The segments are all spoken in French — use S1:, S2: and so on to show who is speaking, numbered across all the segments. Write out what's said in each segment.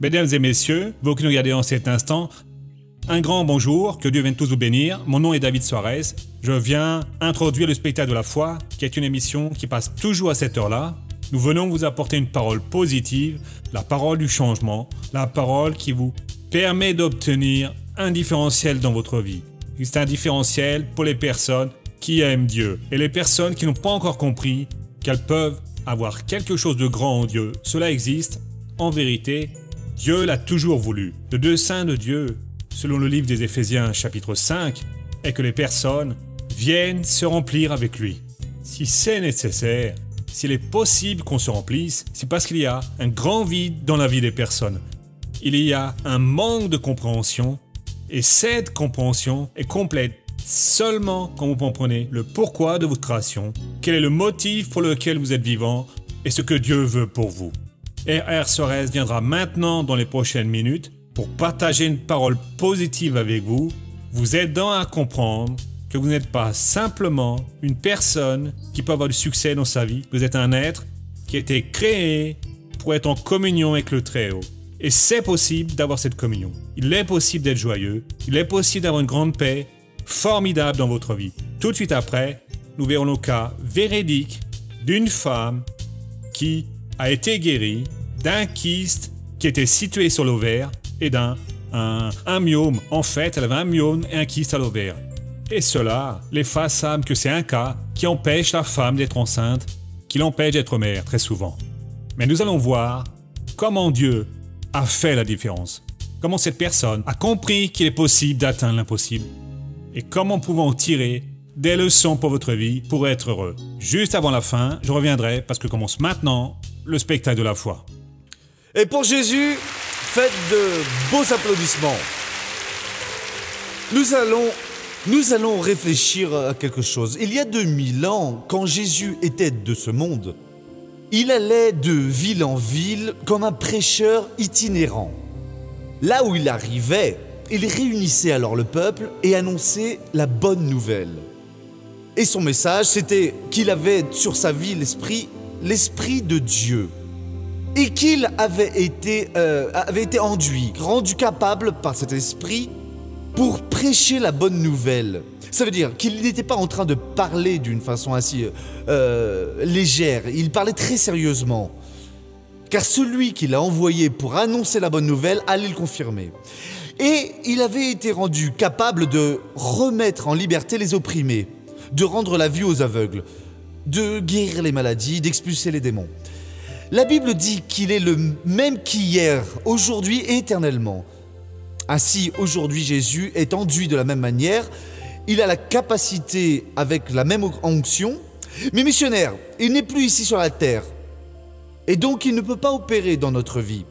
S1: Mesdames et messieurs, vous qui nous regardez en cet instant, un grand bonjour, que Dieu vienne tous vous bénir. Mon nom est David Suarez. Je viens introduire le spectacle de la foi, qui est une émission qui passe toujours à cette heure-là. Nous venons vous apporter une parole positive, la parole du changement, la parole qui vous permet d'obtenir un différentiel dans votre vie. C'est un différentiel pour les personnes qui aiment Dieu et les personnes qui n'ont pas encore compris qu'elles peuvent avoir quelque chose de grand en Dieu. Cela existe. En vérité, Dieu l'a toujours voulu. Le dessein de Dieu, selon le livre des Éphésiens chapitre 5, est que les personnes viennent se remplir avec lui. Si c'est nécessaire, s'il est possible qu'on se remplisse, c'est parce qu'il y a un grand vide dans la vie des personnes. Il y a un manque de compréhension et cette compréhension est complète seulement quand vous comprenez le pourquoi de votre création, quel est le motif pour lequel vous êtes vivant et ce que Dieu veut pour vous. R.R. Suarez viendra maintenant dans les prochaines minutes pour partager une parole positive avec vous, vous aidant à comprendre que vous n'êtes pas simplement une personne qui peut avoir du succès dans sa vie. Vous êtes un être qui a été créé pour être en communion avec le Très-Haut. Et c'est possible d'avoir cette communion. Il est possible d'être joyeux. Il est possible d'avoir une grande paix formidable dans votre vie. Tout de suite après, nous verrons le cas véridique d'une femme qui a été guérie d'un kyste qui était situé sur l'ovaire et d'un myome. En fait, elle avait un myome et un kyste à l'ovaire. Et cela, les femmes savent que c'est un cas qui empêche la femme d'être enceinte, qui l'empêche d'être mère très souvent. Mais nous allons voir comment Dieu a fait la différence. Comment cette personne a compris qu'il est possible d'atteindre l'impossible. Et comment pouvons tirer des leçons pour votre vie pour être heureux. Juste avant la fin, je reviendrai parce que commence maintenant le spectacle de la foi.
S2: Et pour Jésus, faites de beaux applaudissements. Nous allons réfléchir à quelque chose. Il y a 2000 ans, quand Jésus était de ce monde, il allait de ville en ville comme un prêcheur itinérant. Là où il arrivait, il réunissait alors le peuple et annonçait la bonne nouvelle. Et son message, c'était qu'il avait sur sa vie l'Esprit de Dieu. Et qu'il avait été enduit, rendu capable par cet esprit pour prêcher la bonne nouvelle. Ça veut dire qu'il n'était pas en train de parler d'une façon ainsi légère, il parlait très sérieusement. Car celui qui l'a envoyé pour annoncer la bonne nouvelle allait le confirmer. Et il avait été rendu capable de remettre en liberté les opprimés, de rendre la vue aux aveugles, de guérir les maladies, d'expulser les démons. La Bible dit qu'il est le même qu'hier, aujourd'hui et éternellement. Ainsi, aujourd'hui, Jésus est enduit de la même manière. Il a la capacité avec la même onction. Mais missionnaire, il n'est plus ici sur la terre. Et donc, il ne peut pas opérer dans notre vie.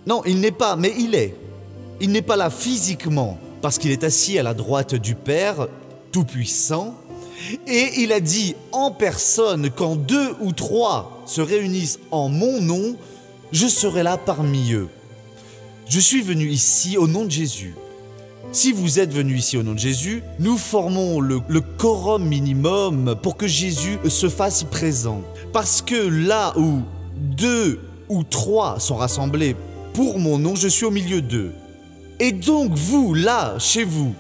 S2: Non, il n'est pas, mais il est. Il n'est pas là physiquement parce qu'il est assis à la droite du Père, Tout-Puissant. Et il a dit en personne, quand 2 ou 3 se réunissent en mon nom, je serai là parmi eux. Je suis venu ici au nom de Jésus. Si vous êtes venu ici au nom de Jésus, nous formons le quorum minimum pour que Jésus se fasse présent. Parce que là où 2 ou 3 sont rassemblés pour mon nom, je suis au milieu d'eux. Et donc vous, là, chez vous,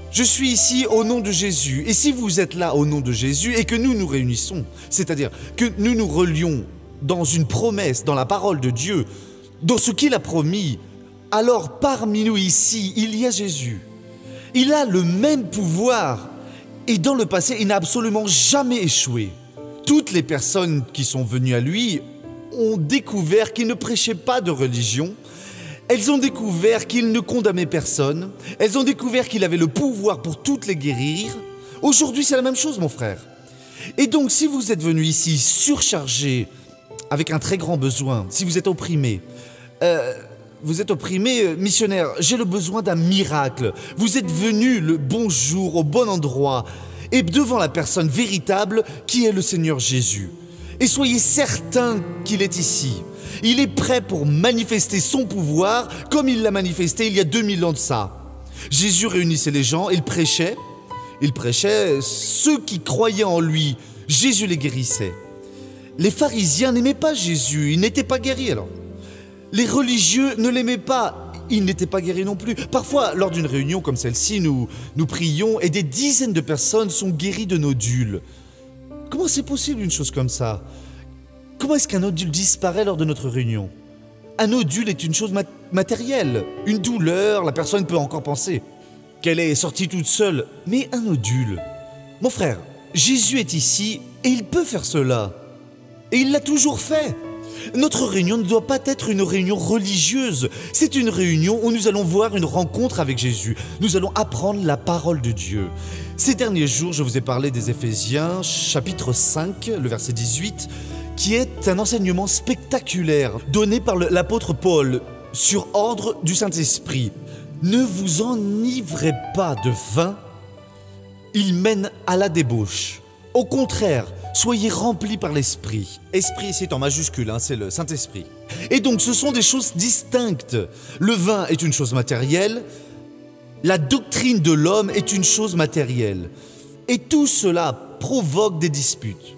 S2: je suis ici au nom de Jésus. Et si vous êtes là au nom de Jésus et que nous nous réunissons, c'est-à-dire que nous nous relions dans une promesse, dans la parole de Dieu, dans ce qu'il a promis, alors parmi nous ici, il y a Jésus. Il a le même pouvoir. Et dans le passé, il n'a absolument jamais échoué. Toutes les personnes qui sont venues à lui ont découvert qu'il ne prêchait pas de religion. Elles ont découvert qu'il ne condamnait personne. Elles ont découvert qu'il avait le pouvoir pour toutes les guérir. Aujourd'hui, c'est la même chose, mon frère. Et donc, si vous êtes venu ici surchargé, avec un très grand besoin, si vous êtes opprimé, missionnaire, j'ai le besoin d'un miracle. Vous êtes venu le bon jour, au bon endroit, et devant la personne véritable qui est le Seigneur Jésus. Et soyez certains qu'il est ici. Il est prêt pour manifester son pouvoir comme il l'a manifesté il y a 2000 ans de ça. Jésus réunissait les gens, il prêchait, ceux qui croyaient en lui, Jésus les guérissait. Les pharisiens n'aimaient pas Jésus, ils n'étaient pas guéris alors. Les religieux ne l'aimaient pas. Ils n'étaient pas guéris non plus. Parfois, lors d'une réunion comme celle-ci, nous prions et des dizaines de personnes sont guéries de nodules. Comment c'est possible une chose comme ça? Comment est-ce qu'un nodule disparaît lors de notre réunion? Un nodule est une chose matérielle. Une douleur, la personne peut encore penser qu'elle est sortie toute seule. Mais un nodule... Mon frère, Jésus est ici et il peut faire cela. Et il l'a toujours fait. Notre réunion ne doit pas être une réunion religieuse. C'est une réunion où nous allons voir une rencontre avec Jésus. Nous allons apprendre la parole de Dieu. Ces derniers jours, je vous ai parlé des Éphésiens, chapitre 5, le verset 18, qui est un enseignement spectaculaire donné par l'apôtre Paul sur ordre du Saint-Esprit. Ne vous enivrez pas de vin, il mène à la débauche. Au contraire, soyez remplis par l'Esprit. Esprit ici est en majuscule, c'est le Saint-Esprit. Et donc ce sont des choses distinctes. Le vin est une chose matérielle, la doctrine de l'homme est une chose matérielle. Et tout cela provoque des disputes.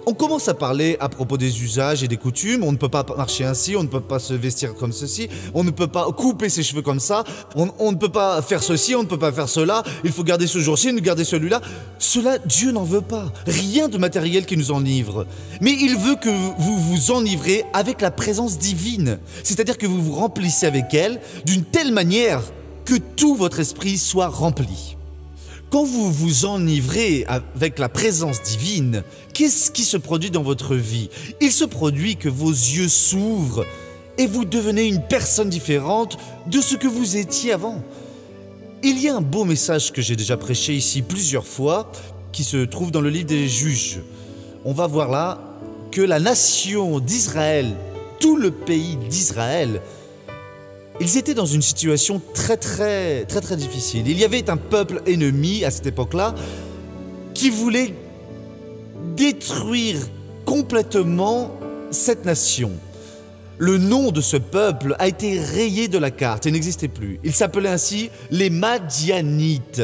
S2: On commence à parler à propos des usages et des coutumes. On ne peut pas marcher ainsi, on ne peut pas se vestir comme ceci, on ne peut pas couper ses cheveux comme ça, on ne peut pas faire ceci, on ne peut pas faire cela, il faut garder ce jour-ci, ne garder celui-là. Cela, Dieu n'en veut pas. Rien de matériel qui nous enivre. Mais il veut que vous vous enivrez avec la présence divine. C'est-à-dire que vous vous remplissez avec elle d'une telle manière que tout votre esprit soit rempli. Quand vous vous enivrez avec la présence divine, qu'est-ce qui se produit dans votre vie? Il se produit que vos yeux s'ouvrent et vous devenez une personne différente de ce que vous étiez avant. Il y a un beau message que j'ai déjà prêché ici plusieurs fois, qui se trouve dans le livre des Juges. On va voir là que la nation d'Israël, tout le pays d'Israël, ils étaient dans une situation très difficile. Il y avait un peuple ennemi à cette époque-là qui voulait détruire complètement cette nation. Le nom de ce peuple a été rayé de la carte et n'existait plus. Il s'appelait ainsi les Madianites.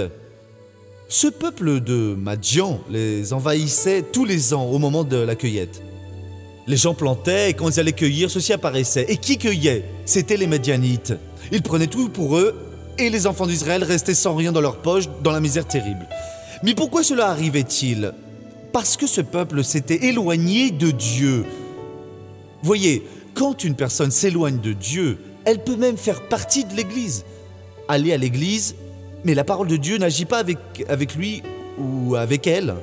S2: Ce peuple de Madian les envahissait tous les ans au moment de la cueillette. Les gens plantaient et quand ils allaient cueillir, ceci apparaissait. Et qui cueillait? C'était les Madianites. Ils prenaient tout pour eux et les enfants d'Israël restaient sans rien dans leur poche, dans la misère terrible. Mais pourquoi cela arrivait-il? Parce que ce peuple s'était éloigné de Dieu. Voyez, quand une personne s'éloigne de Dieu, elle peut même faire partie de l'Église. Aller à l'Église, mais la parole de Dieu n'agit pas avec lui ou avec elle.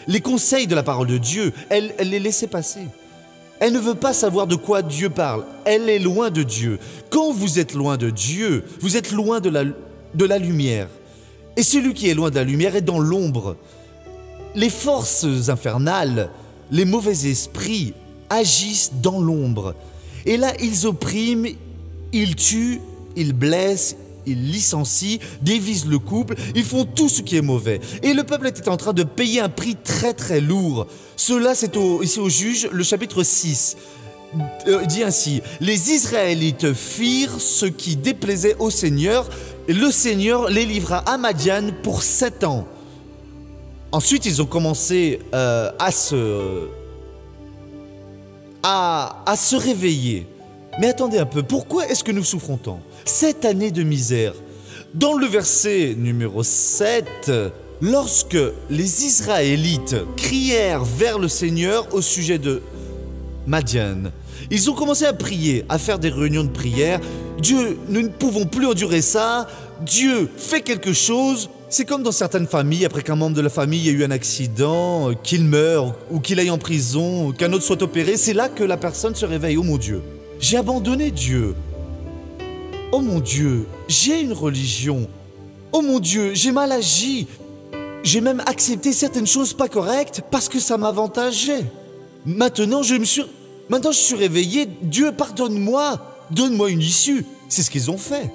S2: Les conseils de la parole de Dieu, elle les laissait passer. Elle ne veut pas savoir de quoi Dieu parle. Elle est loin de Dieu. Quand vous êtes loin de Dieu, vous êtes loin de la lumière. Et celui qui est loin de la lumière est dans l'ombre. Les forces infernales, les mauvais esprits agissent dans l'ombre. Et là, ils oppriment, ils tuent, ils blessent, ils licencient, divisent le couple, ils font tout ce qui est mauvais. Et le peuple était en train de payer un prix très lourd. Cela, c'est ici au Juge, le chapitre 6. Dit ainsi, les Israélites firent ce qui déplaisait au Seigneur, et le Seigneur les livra à Madian pour 7 ans. Ensuite, ils ont commencé à se réveiller. Mais attendez un peu, pourquoi est-ce que nous souffrons tant? 7 années de misère. Dans le verset numéro 7, lorsque les Israélites crièrent vers le Seigneur au sujet de Madian, ils ont commencé à prier, à faire des réunions de prière. Dieu, nous ne pouvons plus endurer ça. Dieu, fait quelque chose. C'est comme dans certaines familles, après qu'un membre de la famille ait eu un accident, qu'il meure, ou qu'il aille en prison, ou qu'un autre soit opéré, c'est là que la personne se réveille. Oh mon Dieu, j'ai abandonné Dieu. Oh mon Dieu, j'ai une religion. Oh mon Dieu, j'ai mal agi. J'ai même accepté certaines choses pas correctes parce que ça m'avantageait. Maintenant, je suis réveillé. Dieu, pardonne-moi. Donne-moi une issue. C'est ce qu'ils ont fait.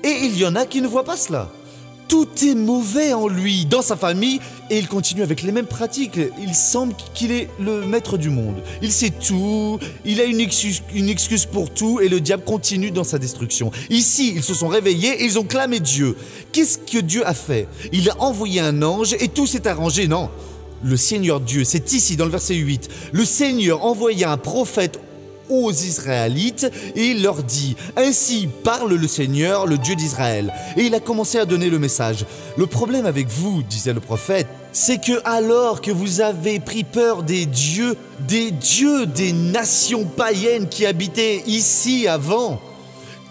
S2: Et il y en a qui ne voient pas cela. Tout est mauvais en lui, dans sa famille, et il continue avec les mêmes pratiques. Il semble qu'il est le maître du monde. Il sait tout, il a une excuse pour tout, et le diable continue dans sa destruction. Ici, ils se sont réveillés et ils ont clamé Dieu. Qu'est-ce que Dieu a fait? Il a envoyé un ange et tout s'est arrangé. Non, le Seigneur Dieu, c'est ici dans le verset 8. Le Seigneur envoya un prophète aux Israélites et il leur dit « Ainsi parle le Seigneur, le Dieu d'Israël ». Et il a commencé à donner le message. « Le problème avec vous, disait le prophète, c'est que alors que vous avez pris peur des dieux des nations païennes qui habitaient ici avant,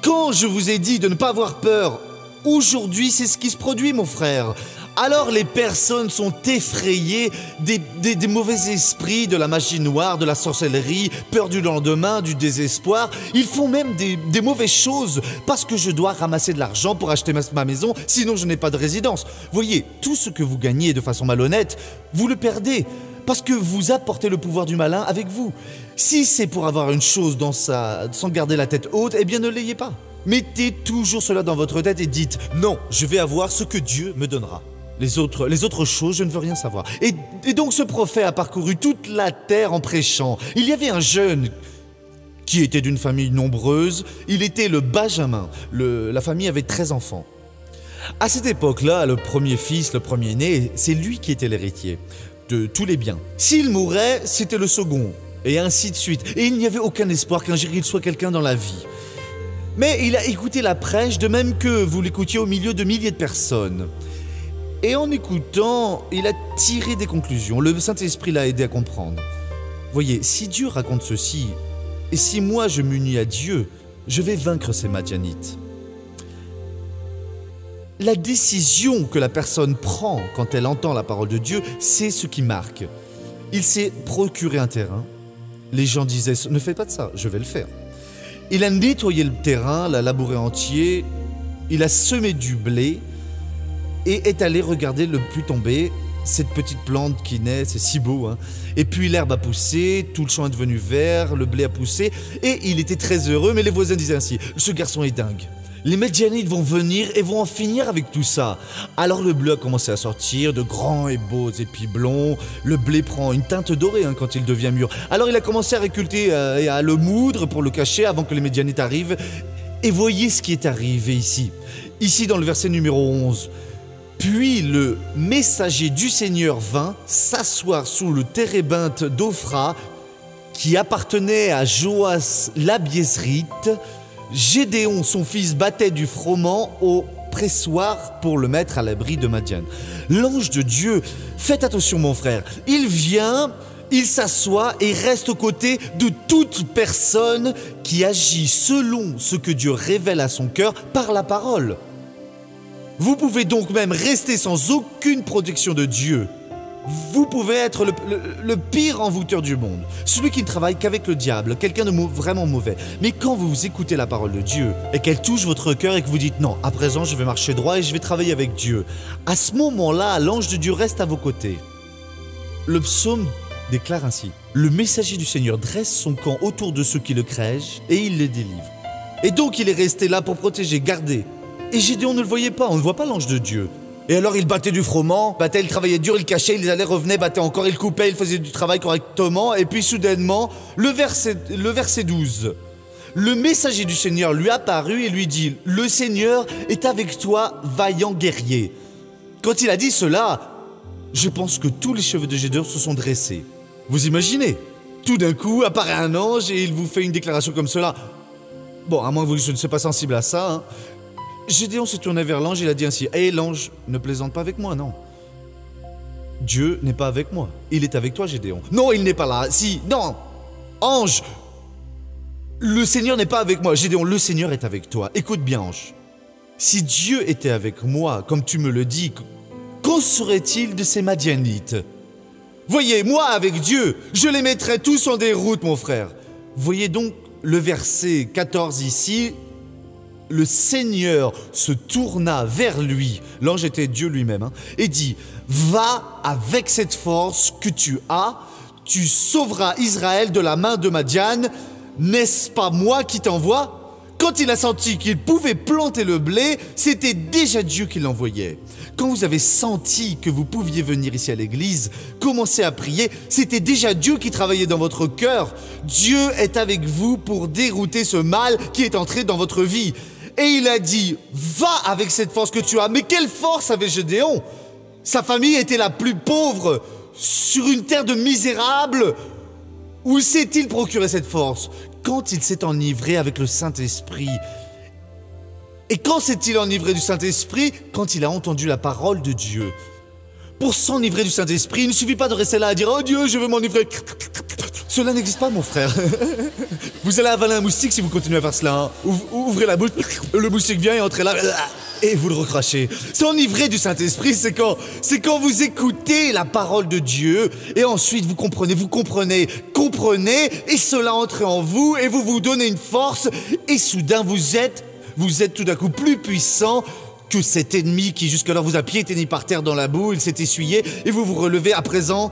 S2: quand je vous ai dit de ne pas avoir peur, aujourd'hui c'est ce qui se produit mon frère. Alors les personnes sont effrayées des mauvais esprits, de la magie noire, de la sorcellerie, peur du lendemain, du désespoir. Ils font même des mauvaises choses parce que je dois ramasser de l'argent pour acheter ma maison, sinon je n'ai pas de résidence. Voyez, tout ce que vous gagnez de façon malhonnête, vous le perdez parce que vous apportez le pouvoir du malin avec vous. Si c'est pour avoir une chose sans garder la tête haute, eh bien ne l'ayez pas. Mettez toujours cela dans votre tête et dites « Non, je vais avoir ce que Dieu me donnera ». Les autres choses, je ne veux rien savoir. Et donc ce prophète a parcouru toute la terre en prêchant. Il y avait un jeune qui était d'une famille nombreuse. Il était le Benjamin. La famille avait 13 enfants. À cette époque-là, le premier fils, le premier-né, c'est lui qui était l'héritier de tous les biens. S'il mourait, c'était le second, et ainsi de suite. Et il n'y avait aucun espoir qu'un jour il soit quelqu'un dans la vie. Mais il a écouté la prêche, de même que vous l'écoutiez au milieu de milliers de personnes. Et en écoutant, il a tiré des conclusions. Le Saint-Esprit l'a aidé à comprendre. Voyez, si Dieu raconte ceci, et si moi je m'unis à Dieu, je vais vaincre ces Madianites. La décision que la personne prend quand elle entend la parole de Dieu, c'est ce qui marque. Il s'est procuré un terrain. Les gens disaient « Ne fais pas de ça, je vais le faire ». Il a nettoyé le terrain, l'a labouré entier, il a semé du blé, et est allé regarder le puits tomber, cette petite plante qui naît, c'est si beau, hein. Et puis l'herbe a poussé, tout le champ est devenu vert, le blé a poussé, et il était très heureux, mais les voisins disaient ainsi, ce garçon est dingue. Les Madianites vont venir et vont en finir avec tout ça. Alors le blé a commencé à sortir, de grands et beaux épis blonds, le blé prend une teinte dorée quand il devient mûr. Alors il a commencé à récolter et à le moudre pour le cacher avant que les Madianites arrivent. Et voyez ce qui est arrivé ici. Ici dans le verset numéro 11. Puis le messager du Seigneur vint s'asseoir sous le térébinthe d'Ophra qui appartenait à Joas l'Abiésrite. Gédéon, son fils, battait du froment au pressoir pour le mettre à l'abri de Madian. L'ange de Dieu, faites attention mon frère, il vient, il s'assoit et reste aux côtés de toute personne qui agit selon ce que Dieu révèle à son cœur par la parole. Vous pouvez donc même rester sans aucune protection de Dieu. Vous pouvez être le pire envoûteur du monde, celui qui ne travaille qu'avec le diable, quelqu'un de vraiment mauvais. Mais quand vous écoutez la parole de Dieu et qu'elle touche votre cœur et que vous dites « Non, à présent je vais marcher droit et je vais travailler avec Dieu », à ce moment-là, l'ange de Dieu reste à vos côtés. Le psaume déclare ainsi « Le messager du Seigneur dresse son camp autour de ceux qui le craignent et il les délivre. » Et donc il est resté là pour protéger, garder. Et Gédéon ne le voyait pas, on ne voit pas l'ange de Dieu. Et alors il battait du froment, il travaillait dur, il cachait, il allait, revenait, battait encore, il coupait, il faisait du travail correctement. Et puis soudainement, le verset 12. Le messager du Seigneur lui apparut et lui dit « Le Seigneur est avec toi, vaillant guerrier. » Quand il a dit cela, je pense que tous les cheveux de Gédéon se sont dressés. Vous imaginez? Tout d'un coup, apparaît un ange et il vous fait une déclaration comme cela. Bon, à moins que je ne sois pas sensible à ça, hein. Gédéon s'est tourné vers l'ange et il a dit ainsi « Hé l'ange, ne plaisante pas avec moi, non. Dieu n'est pas avec moi. Il est avec toi, Gédéon. » Non, il n'est pas là. Si, non. Ange, le Seigneur n'est pas avec moi. Gédéon, le Seigneur est avec toi. Écoute bien, ange. Si Dieu était avec moi, comme tu me le dis, qu'en serait-il de ces Madianites? Voyez, moi avec Dieu, je les mettrais tous en déroute, mon frère. Voyez donc le verset 14 ici. Le Seigneur se tourna vers lui, l'ange était Dieu lui-même, et dit « Va avec cette force que tu as, tu sauveras Israël de la main de Madian, n'est-ce pas moi qui t'envoie ?» Quand il a senti qu'il pouvait planter le blé, c'était déjà Dieu qui l'envoyait. Quand vous avez senti que vous pouviez venir ici à l'église, commencer à prier, c'était déjà Dieu qui travaillait dans votre cœur. Dieu est avec vous pour dérouter ce mal qui est entré dans votre vie. Et il a dit, va avec cette force que tu as. Mais quelle force avait Gédéon? Sa famille était la plus pauvre, sur une terre de misérables. Où s'est-il procuré cette force? quand il s'est enivré avec le Saint-Esprit. Et quand s'est-il enivré du Saint-Esprit? Quand il a entendu la parole de Dieu. Pour s'enivrer du Saint-Esprit, il ne suffit pas de rester là à dire « Oh Dieu, je veux m'enivrer !» Cela n'existe pas, mon frère. Vous allez avaler un moustique si vous continuez à faire cela. Hein. Ouvrez la bouche, le moustique vient et entrez là, et vous le recrachez. S'enivrer du Saint-Esprit, c'est quand vous écoutez la parole de Dieu, et ensuite vous comprenez, et cela entre en vous, et vous donnez une force, et soudain vous êtes tout d'un coup plus puissant que cet ennemi qui jusqu'alors vous a piétiné par terre dans la boue, il s'est essuyé, et vous vous relevez. À présent,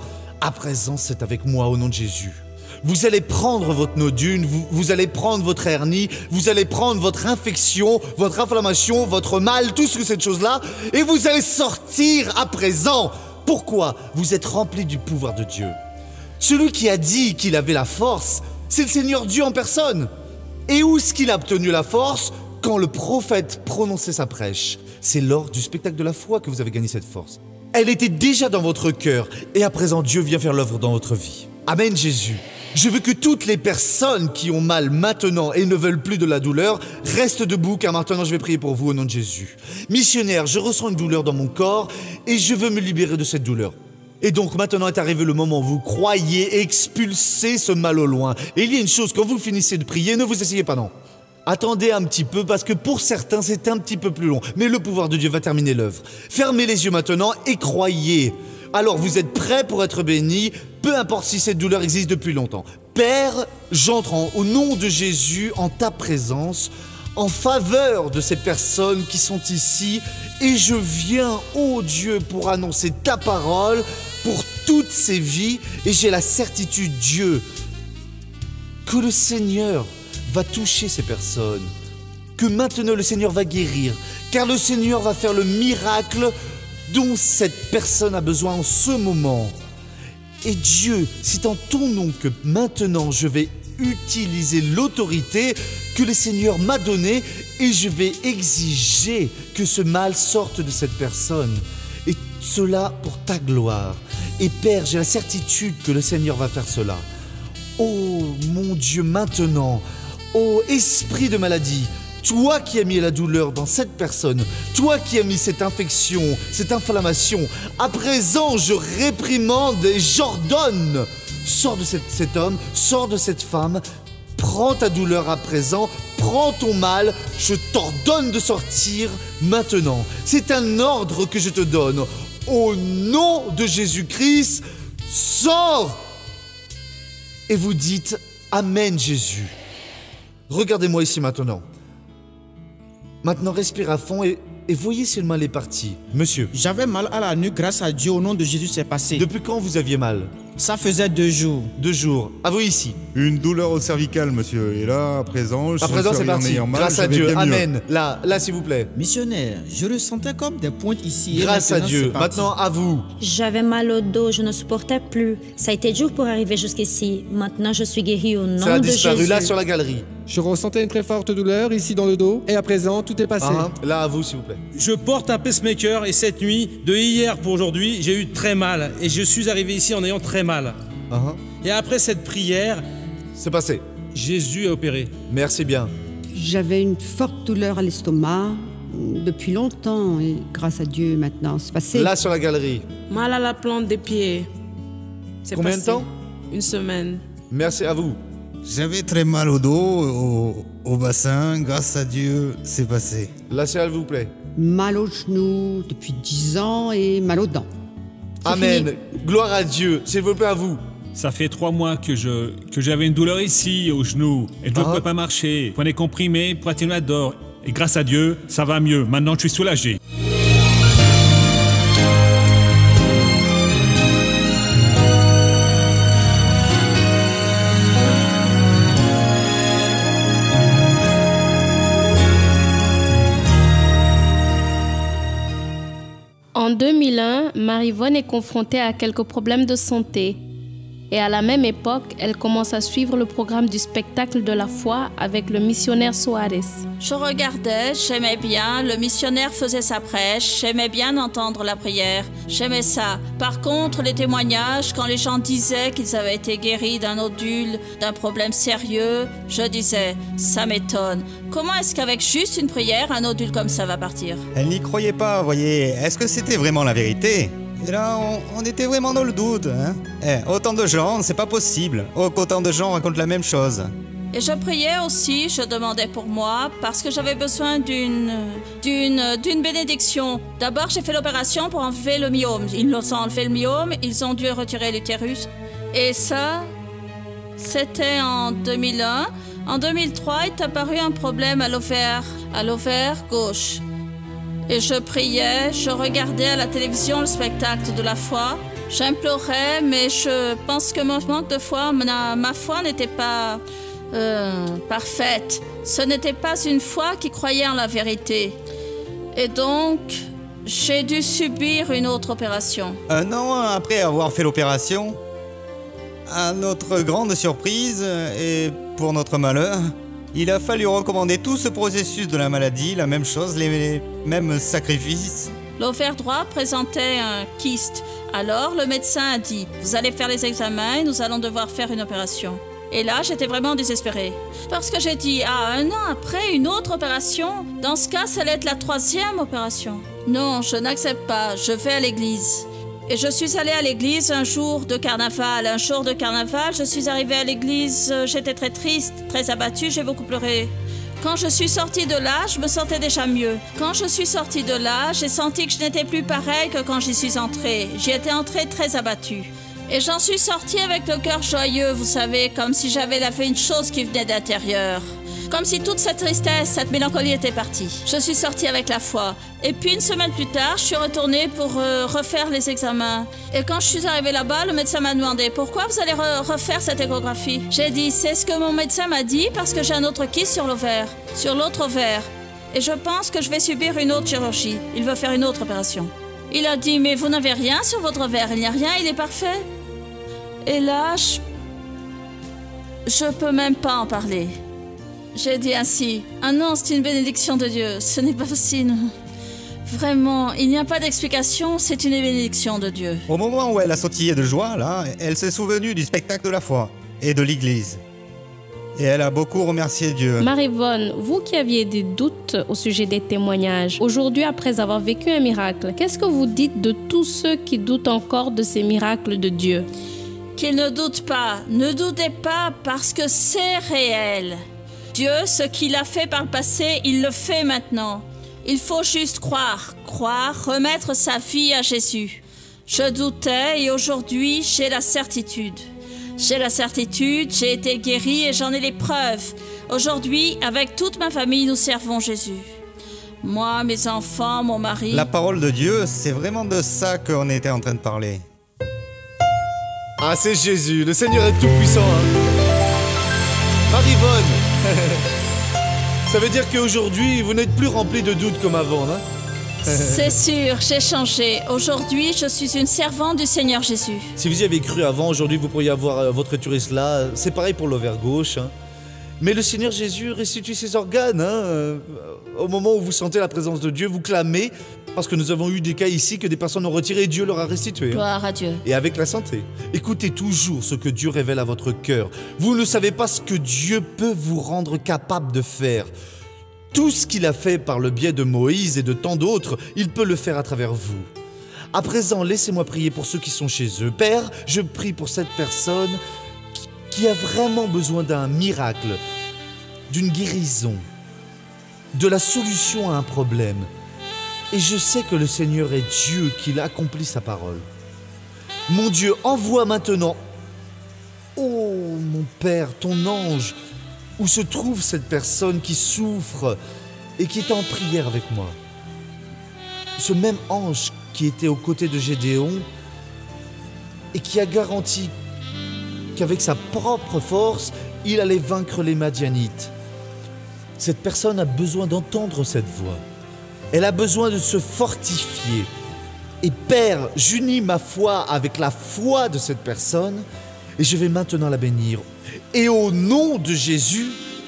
S2: c'est avec moi au nom de Jésus. Vous allez prendre votre nodule, vous allez prendre votre hernie, vous allez prendre votre infection, votre inflammation, votre mal, tout ce que cette chose-là, et vous allez sortir à présent. Pourquoi? Vous êtes rempli du pouvoir de Dieu. Celui qui a dit qu'il avait la force, c'est le Seigneur Dieu en personne. Et où est-ce qu'il a obtenu la force? Quand le prophète prononçait sa prêche. C'est lors du spectacle de la foi que vous avez gagné cette force. Elle était déjà dans votre cœur, et à présent Dieu vient faire l'œuvre dans votre vie. Amen Jésus. Je veux que toutes les personnes qui ont mal maintenant et ne veulent plus de la douleur restent debout, car maintenant je vais prier pour vous au nom de Jésus. Missionnaire, je ressens une douleur dans mon corps et je veux me libérer de cette douleur. Et donc maintenant est arrivé le moment où vous croyez expulser ce mal au loin. Et il y a une chose, quand vous finissez de prier, ne vous asseyez pas, non. Attendez un petit peu parce que pour certains c'est un petit peu plus long. Mais le pouvoir de Dieu va terminer l'œuvre. Fermez les yeux maintenant et croyez. Alors vous êtes prêts pour être bénis, peu importe si cette douleur existe depuis longtemps. Père, j'entre au nom de Jésus en ta présence, en faveur de ces personnes qui sont ici, et je viens, ô Dieu, pour annoncer ta parole pour toutes ces vies, et j'ai la certitude, Dieu, que le Seigneur va toucher ces personnes, que maintenant le Seigneur va guérir, car le Seigneur va faire le miracle dont cette personne a besoin en ce moment. Et Dieu, c'est en ton nom que maintenant je vais utiliser l'autorité que le Seigneur m'a donnée et je vais exiger que ce mal sorte de cette personne. Et cela pour ta gloire. Et Père, j'ai la certitude que le Seigneur va faire cela. Oh mon Dieu, maintenant, oh esprit de maladie, toi qui as mis la douleur dans cette personne, toi qui as mis cette infection, cette inflammation, à présent je réprimande et j'ordonne. Sors de cet homme, sors de cette femme, prends ta douleur à présent, prends ton mal, je t'ordonne de sortir maintenant. C'est un ordre que je te donne. Au nom de Jésus-Christ, sors! Et vous dites Amen Jésus. Regardez-moi ici maintenant. Maintenant, respire à fond et voyez si le mal est parti. Monsieur.
S3: J'avais mal à la nuque, grâce à Dieu, au nom de Jésus, c'est passé.
S2: Depuis quand vous aviez mal?
S3: Ça faisait 2 jours.
S2: 2 jours. À vous ici.
S4: Une douleur au cervical, monsieur. Et là, à présent,
S2: c'est parti. Grâce à Dieu. Amen. Là, s'il vous plaît.
S3: Missionnaire, je ressentais comme des pointes ici.
S2: Grâce à Dieu. Maintenant, à vous.
S5: J'avais mal au dos, je ne supportais plus. Ça a été dur pour arriver jusqu'ici. Maintenant, je suis guérie au nom de Jésus.
S2: Ça a disparu là sur la galerie.
S6: Je ressentais une très forte douleur ici dans le dos. Et à présent, tout est passé.
S2: Là, à vous, s'il vous plaît.
S7: Je porte un pacemaker et cette nuit, de hier pour aujourd'hui, j'ai eu très mal. Et je suis arrivé ici en ayant très mal. Et après cette prière,
S2: c'est passé.
S7: Jésus a opéré.
S2: Merci bien.
S8: J'avais une forte douleur à l'estomac depuis longtemps et grâce à Dieu maintenant c'est passé.
S2: Là sur la galerie.
S9: Mal à la plante des pieds.
S2: Combien de temps?
S9: 1 semaine.
S2: Merci à vous.
S10: J'avais très mal au dos, au bassin. Grâce à Dieu, c'est passé.
S2: Là, s'il vous plaît.
S8: Mal aux genoux depuis 10 ans et mal aux dents.
S2: Amen. Fini. Gloire à Dieu. S'il vous plaît, à vous.
S1: Ça fait 3 mois que j'avais une douleur ici, au genou, et je ne pouvais pas marcher. Je prenais des comprimés pour atténuer la douleur. Et grâce à Dieu, ça va mieux. Maintenant, je suis soulagé.
S11: En 2001, Marie-Vonne est confrontée à quelques problèmes de santé. Et à la même époque, elle commence à suivre le programme du spectacle de la foi avec le missionnaire Soares.
S12: Je regardais, j'aimais bien, le missionnaire faisait sa prêche, j'aimais bien entendre la prière, j'aimais ça. Par contre, les témoignages, quand les gens disaient qu'ils avaient été guéris d'un nodule, d'un problème sérieux, je disais, ça m'étonne. Comment est-ce qu'avec juste une prière, un nodule comme ça va partir?
S13: Elle n'y croyait pas, voyez. Est-ce que c'était vraiment la vérité? Et là, on était vraiment dans le doute, hein. Autant de gens, c'est pas possible. Autant de gens racontent la même chose.
S12: Et je priais aussi, je demandais pour moi, parce que j'avais besoin d'une bénédiction. D'abord, j'ai fait l'opération pour enlever le myome. Ils ont enlevé le myome, ils ont dû retirer l'utérus. Et ça, c'était en 2001. En 2003, est apparu un problème à l'ovaire gauche. Et je priais, je regardais à la télévision le spectacle de la foi. J'implorais, mais je pense que mon manque de foi, ma foi n'était pas parfaite. Ce n'était pas une foi qui croyait en la vérité. Et donc, j'ai dû subir une autre opération.
S13: Un an après avoir fait l'opération, à notre grande surprise et pour notre malheur, il a fallu recommander tout ce processus de la maladie, la même chose, les mêmes sacrifices.
S12: L'ovaire droit présentait un kyste. Alors, le médecin a dit, vous allez faire les examens et nous allons devoir faire une opération. Et là, j'étais vraiment désespérée. Parce que j'ai dit, un an après, une autre opération? Dans ce cas, ça allait être la 3e opération. Non, je n'accepte pas, je vais à l'église. Et je suis allée à l'église un jour de carnaval. Un jour de carnaval, je suis arrivée à l'église, j'étais très triste, très abattue, j'ai beaucoup pleuré. Quand je suis sortie de là, je me sentais déjà mieux. Quand je suis sortie de là, j'ai senti que je n'étais plus pareille que quand j'y suis entrée. J'y étais entrée très abattue. Et j'en suis sortie avec le cœur joyeux, vous savez, comme si j'avais fait une chose qui venait d'intérieur. Comme si toute cette tristesse, cette mélancolie était partie. Je suis sortie avec la foi. Et puis une semaine plus tard, je suis retournée pour refaire les examens. Et quand je suis arrivée là-bas, le médecin m'a demandé « Pourquoi vous allez refaire cette échographie ?» J'ai dit « C'est ce que mon médecin m'a dit parce que j'ai un autre kyste sur l'ovaire, sur l'autre ovaire. Et je pense que je vais subir une autre chirurgie. Il veut faire une autre opération. » Il a dit « Mais vous n'avez rien sur votre ovaire, il n'y a rien, il est parfait. » Et là, je peux même pas en parler. J'ai dit ainsi, ah non, c'est une bénédiction de Dieu, ce n'est pas possible. Vraiment, il n'y a pas d'explication, c'est une bénédiction de Dieu.
S13: Au moment où elle a sautillé de joie, là, elle s'est souvenue du spectacle de la foi et de l'église. Et elle a beaucoup remercié Dieu.
S11: Marie-Vonne, vous qui aviez des doutes au sujet des témoignages, aujourd'hui, après avoir vécu un miracle, qu'est-ce que vous dites de tous ceux qui doutent encore de ces miracles de Dieu?
S12: Qu'ils ne doutent pas, ne doutez pas parce que c'est réel. Dieu, ce qu'il a fait par le passé, il le fait maintenant. Il faut juste croire, remettre sa vie à Jésus. Je doutais et aujourd'hui, j'ai la certitude. J'ai la certitude, j'ai été guérie et j'en ai les preuves. Aujourd'hui, avec toute ma famille, nous servons Jésus. Moi, mes enfants, mon mari...
S13: La parole de Dieu, c'est vraiment de ça qu'on était en train de parler.
S2: Ah, c'est Jésus, le Seigneur est tout-puissant, hein. Marie-Vonne, ça veut dire qu'aujourd'hui, vous n'êtes plus rempli de doutes comme avant, hein?
S12: C'est sûr, j'ai changé. Aujourd'hui, je suis une servante du Seigneur Jésus.
S2: Si vous y avez cru avant, aujourd'hui, vous pourriez avoir votre utérus là. C'est pareil pour l'ovaire gauche, hein. Mais le Seigneur Jésus restitue ses organes, hein. Au moment où vous sentez la présence de Dieu, vous clamez, parce que nous avons eu des cas ici que des personnes ont retiré et Dieu leur a restitué. Hein.
S12: Gloire à Dieu.
S2: Et avec la santé. Écoutez toujours ce que Dieu révèle à votre cœur. Vous ne savez pas ce que Dieu peut vous rendre capable de faire. Tout ce qu'il a fait par le biais de Moïse et de tant d'autres, il peut le faire à travers vous. À présent, laissez-moi prier pour ceux qui sont chez eux. Père, je prie pour cette personne qui a vraiment besoin d'un miracle, d'une guérison, de la solution à un problème. Et je sais que le Seigneur est Dieu, qu'il accomplit sa parole. Mon Dieu, envoie maintenant, oh mon Père, ton ange, où se trouve cette personne qui souffre et qui est en prière avec moi. Ce même ange qui était aux côtés de Gédéon et qui a garanti qu'avec sa propre force, il allait vaincre les Madianites. Cette personne a besoin d'entendre cette voix. Elle a besoin de se fortifier. Et Père, j'unis ma foi avec la foi de cette personne et je vais maintenant la bénir. Et au nom de Jésus,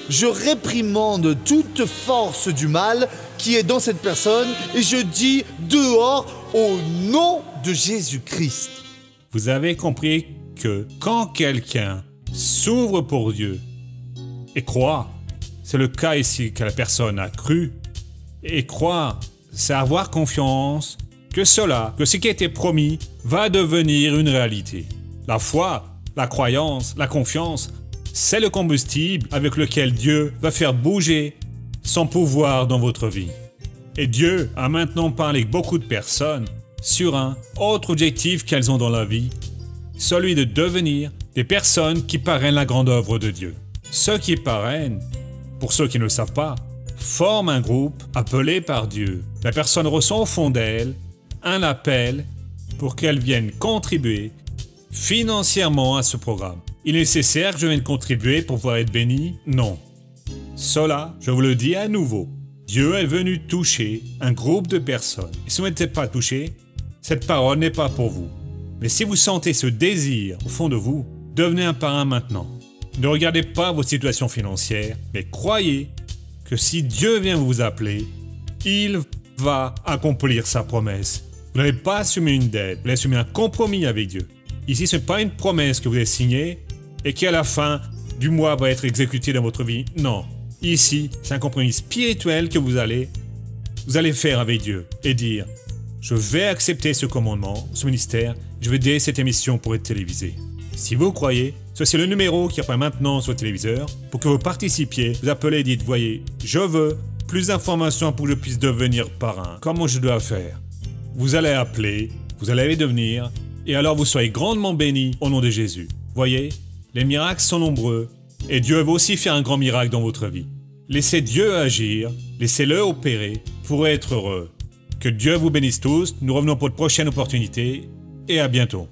S2: je réprimande toute force du mal qui est dans cette personne et je dis dehors au nom de Jésus-Christ.
S1: Vous avez compris que quand quelqu'un s'ouvre pour Dieu et croit, c'est le cas ici que la personne a cru, et croire, c'est avoir confiance que ce qui a été promis va devenir une réalité. La foi, la croyance, la confiance, c'est le combustible avec lequel Dieu va faire bouger son pouvoir dans votre vie. Et Dieu a maintenant parlé avec beaucoup de personnes sur un autre objectif qu'elles ont dans la vie, celui de devenir des personnes qui parrainent la grande œuvre de Dieu. Ceux qui parrainent, pour ceux qui ne le savent pas, forment un groupe appelé par Dieu. La personne ressent au fond d'elle un appel pour qu'elle vienne contribuer financièrement à ce programme. Il est nécessaire que je vienne contribuer pour pouvoir être béni? Non. Cela, je vous le dis à nouveau, Dieu est venu toucher un groupe de personnes. Et si vous n'êtes pas touché, cette parole n'est pas pour vous. Mais si vous sentez ce désir au fond de vous, devenez un parrain maintenant. Ne regardez pas vos situations financières, mais croyez que si Dieu vient vous appeler, il va accomplir sa promesse. Vous n'avez pas assumé une dette, vous avez assumé un compromis avec Dieu. Ici, ce n'est pas une promesse que vous avez signée et qui à la fin du mois va être exécutée dans votre vie. Non. Ici, c'est un compromis spirituel que vous allez faire avec Dieu et dire « Je vais accepter ce commandement, ce ministère, je vais aider cette émission pour être télévisée. » Si vous croyez, ceci est le numéro qui apparaît maintenant sur le téléviseur pour que vous participiez. Vous appelez et dites « Voyez, je veux plus d'informations pour que je puisse devenir parrain. Comment je dois faire ?» Vous allez appeler, vous allez devenir, et alors vous soyez grandement bénis au nom de Jésus. Voyez, les miracles sont nombreux, et Dieu veut aussi faire un grand miracle dans votre vie. Laissez Dieu agir, laissez-le opérer pour être heureux. Que Dieu vous bénisse tous, nous revenons pour de prochaines opportunités, et à bientôt.